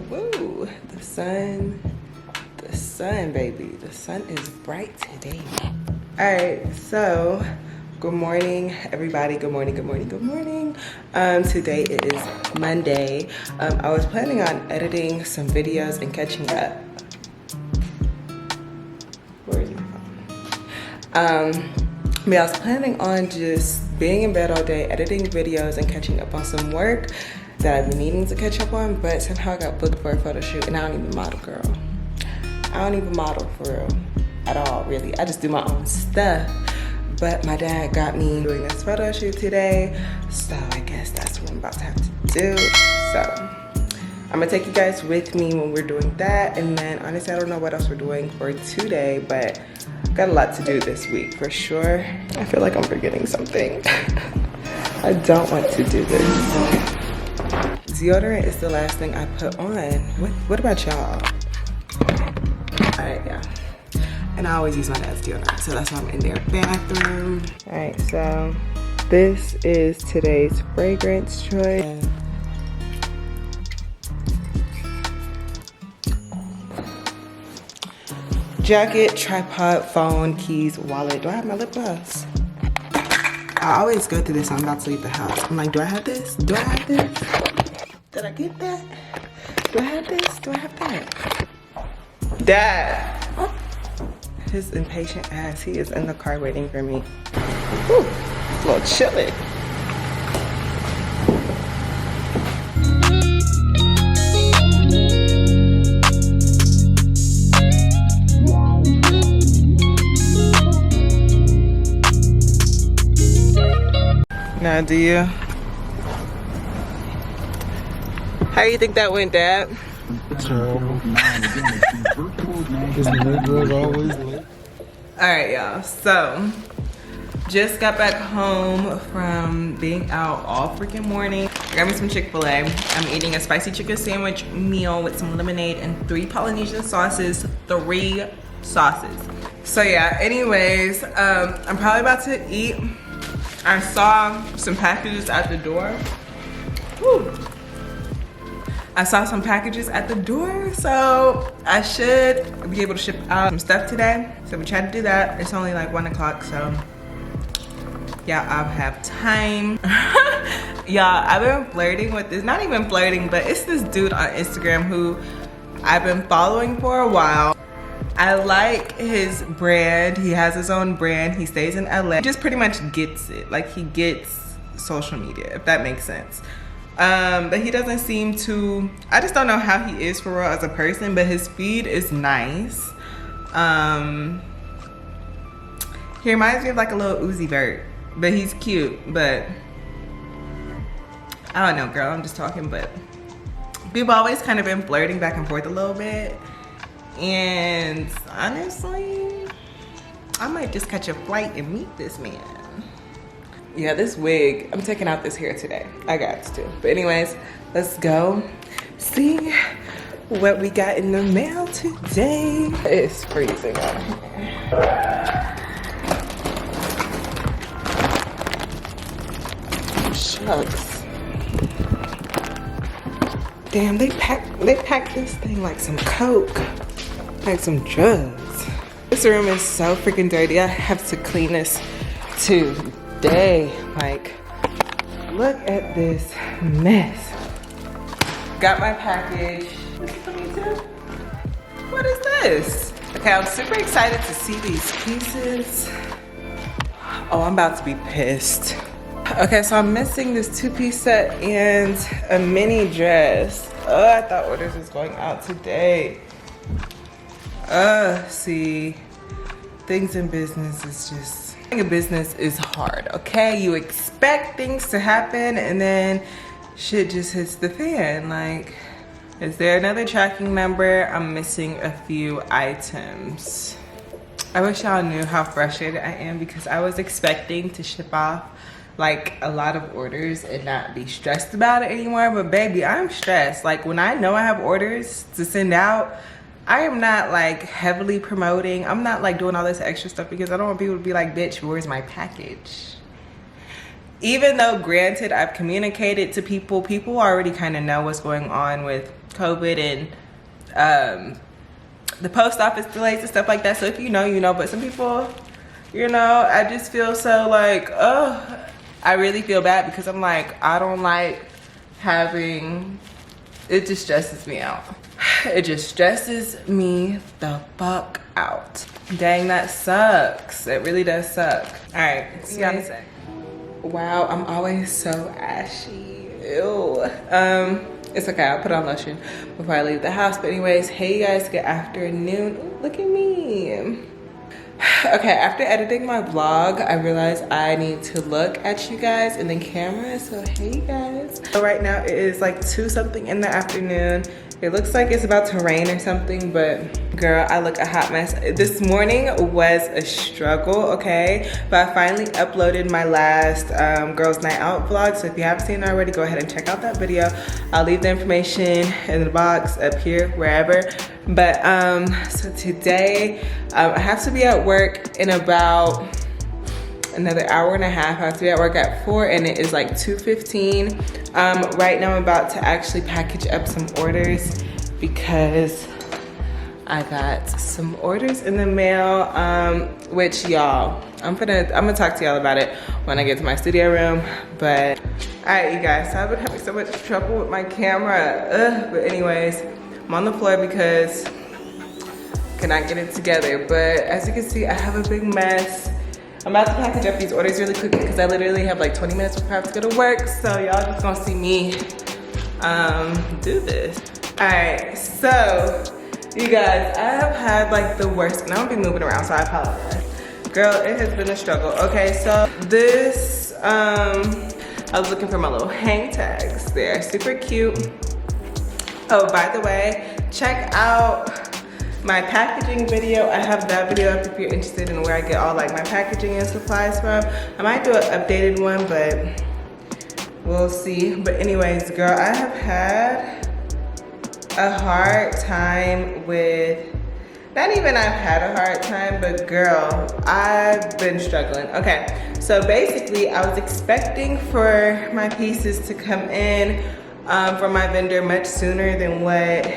Woo, the sun, baby. The sun is bright today. All right, so good morning, everybody. Good morning. Today is Monday. I was planning on editing some videos and catching up. Where is my phone? I was planning on just being in bed all day, editing videos and catching up on some work that I've been needing to catch up on, but somehow I got booked for a photo shoot and I don't even model, girl. I don't even model for real at all, really. I just do my own stuff. But my dad got me doing this photo shoot today, so I guess that's what I'm about to have to do. So I'm gonna take you guys with me when we're doing that, and then honestly, I don't know what else we're doing for today, but I've got a lot to do this week for sure. I feel like I'm forgetting something. I don't want to do this. Deodorant is the last thing I put on. What about y'all? All right, yeah. And I always use my dad's deodorant, so that's why I'm in their bathroom. All right, so this is today's fragrance choice. Jacket, tripod, phone, keys, wallet. Do I have my lip gloss? I always go through this when I'm about to leave the house. I'm like, do I have this? Do I have this? Did I get that? Do I have this? Do I have that? Dad! His impatient ass, he is in the car waiting for me. Whew, it's a little chilly. Now, do you? How do you think that went, Dad? Terrible. This nigga's always late. Alright, y'all. So, just got back home from being out all freaking morning. I got me some Chick-fil-A. I'm eating a spicy chicken sandwich meal with some lemonade and 3 Polynesian sauces. 3 sauces. So yeah, anyways, I'm probably about to eat. I saw some packages at the door. Whew. I saw some packages at the door, so I should be able to ship out some stuff today. So we tried to do that. It's only like 1 o'clock, so yeah, I'll have time. Y'all, I've been flirting with this, not even flirting, but it's this dude on Instagram who I've been following for a while. I like his brand. He has his own brand. He stays in LA. He just pretty much gets it. Like, he gets social media, if that makes sense. But he doesn't seem to, I just don't know how he is for real as a person, but his feed is nice. He reminds me of like a little Uzi Vert, but he's cute. But I don't know, girl, I'm just talking, but we've always kind of been flirting back and forth a little bit. And honestly, I might just catch a flight and meet this man. Yeah, this wig, I'm taking out this hair today. I got to. But anyways, let's go see what we got in the mail today. It's freezing out here. Shucks. Damn, they packed this thing like some coke, like some drugs. This room is so freaking dirty. I have to clean this today. Like, look at this mess. Got my package. What is this? Okay, I'm super excited to see these pieces. Oh, I'm about to be pissed. Okay, so I'm missing this 2-piece set and a mini dress. Oh, I thought orders was going out today. See, things in business is just, a business is hard, okay? You expect things to happen and then shit just hits the fan. Like, is there another tracking number? I'm missing a few items. I wish y'all knew how frustrated I am because I was expecting to ship off like a lot of orders and not be stressed about it anymore, but baby, I'm stressed. Like, when I know I have orders to send out, I am not like heavily promoting. I'm not like doing all this extra stuff because I don't want people to be like, bitch, where's my package? Even though, granted, I've communicated to people already kind of know what's going on with COVID and the post office delays and stuff like that. So if you know, you know. But some people, you know, I just feel so like, oh, I really feel bad because I'm like, I don't like having, it just stresses me out. It just stresses me the fuck out. Dang, that sucks. It really does suck. All right, see y'all in a sec. Wow, I'm always so ashy. Ew. It's okay, I'll put on lotion before I leave the house. But anyways, hey you guys, good afternoon. Ooh, look at me. Okay, after editing my vlog, I realized I need to look at you guys in the camera. So hey you guys. So right now it is like 2 something in the afternoon. It looks like it's about to rain or something, but girl, I look a hot mess. This morning was a struggle, okay? But I finally uploaded my last girls night out vlog. So if you haven't seen it already, go ahead and check out that video. I'll leave the information in the box up here, wherever. But so today, I have to be at work in about another hour and a half. I have to be at work at 4 and it is like 2:15. Right now I'm about to actually package up some orders because I got some orders in the mail, which y'all, I'm gonna talk to y'all about it when I get to my studio room. But all right, you guys, so I've been having so much trouble with my camera. But anyways, I'm on the floor because I cannot get it together. But as you can see, I have a big mess. I'm about to package up these orders really quickly because I literally have like 20 minutes before I have to go to work. So y'all just gonna see me do this. All right, so you guys, I have had like the worst, and I'm gonna be moving around, so I apologize. Girl, it has been a struggle. Okay, so this, I was looking for my little hang tags. They're super cute. Oh, by the way, check out my packaging video. I have that video up if you're interested in where I get all like my packaging and supplies from. I might do an updated one, but we'll see. But anyways, girl, I have had a hard time with, not even I've had a hard time, but girl, I've been struggling. Okay, so basically I was expecting for my pieces to come in from my vendor much sooner than what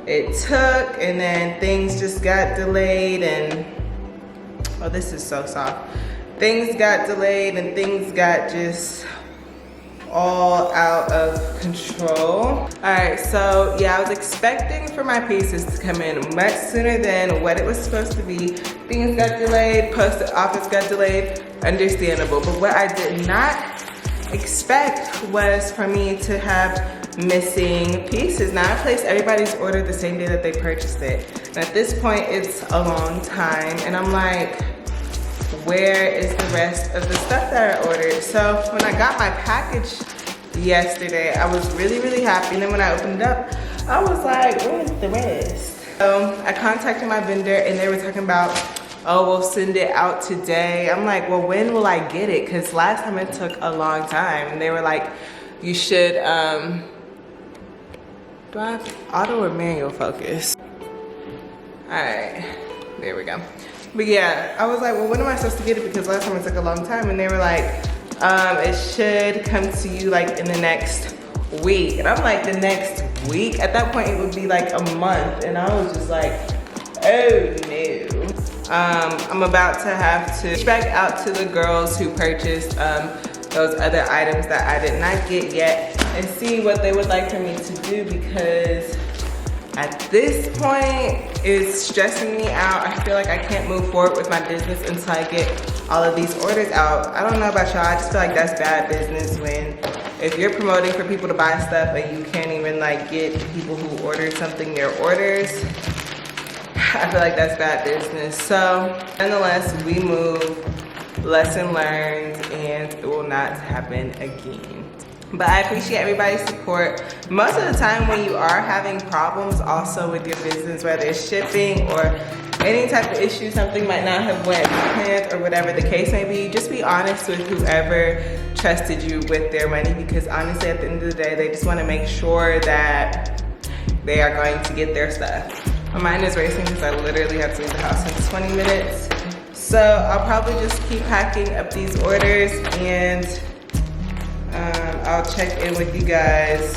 it took, and then things just got delayed, and oh, this is so soft. Things got delayed and things got just all out of control. All right, so yeah, I was expecting for my pieces to come in much sooner than what it was supposed to be. Things got delayed, post office got delayed, understandable. But what I did not expect was for me to have missing pieces. Now I placed everybody's order the same day that they purchased it. And at this point, it's a long time, and I'm like, where is the rest of the stuff that I ordered? So when I got my package yesterday, I was really, really happy. And then when I opened it up, I was like, where's the rest? So I contacted my vendor and they were talking about, oh, we'll send it out today. I'm like, well, when will I get it? Because last time it took a long time. And they were like, you should, do I have auto or manual focus? All right, there we go. But yeah, I was like, well, when am I supposed to get it? Because last time it took a long time. And they were like, it should come to you like in the next week. And I'm like, the next week? At that point, it would be like a month. And I was just like, oh no. I'm about to have to reach back out to the girls who purchased those other items that I did not get yet and see what they would like for me to do, because at this point, it's stressing me out. I feel like I can't move forward with my business until I get all of these orders out. I don't know about y'all, I just feel like that's bad business when, if you're promoting for people to buy stuff and you can't even like get the people who ordered something your orders, I feel like that's bad business. So nonetheless, we move, lesson learned, and it will not happen again. But I appreciate everybody's support. Most of the time when you are having problems also with your business, whether it's shipping or any type of issue, something might not have went planned or whatever the case may be, just be honest with whoever trusted you with their money, because honestly at the end of the day, they just want to make sure that they are going to get their stuff. My mind is racing because I literally have to leave the house in 20 minutes. So I'll probably just keep packing up these orders, and I'll check in with you guys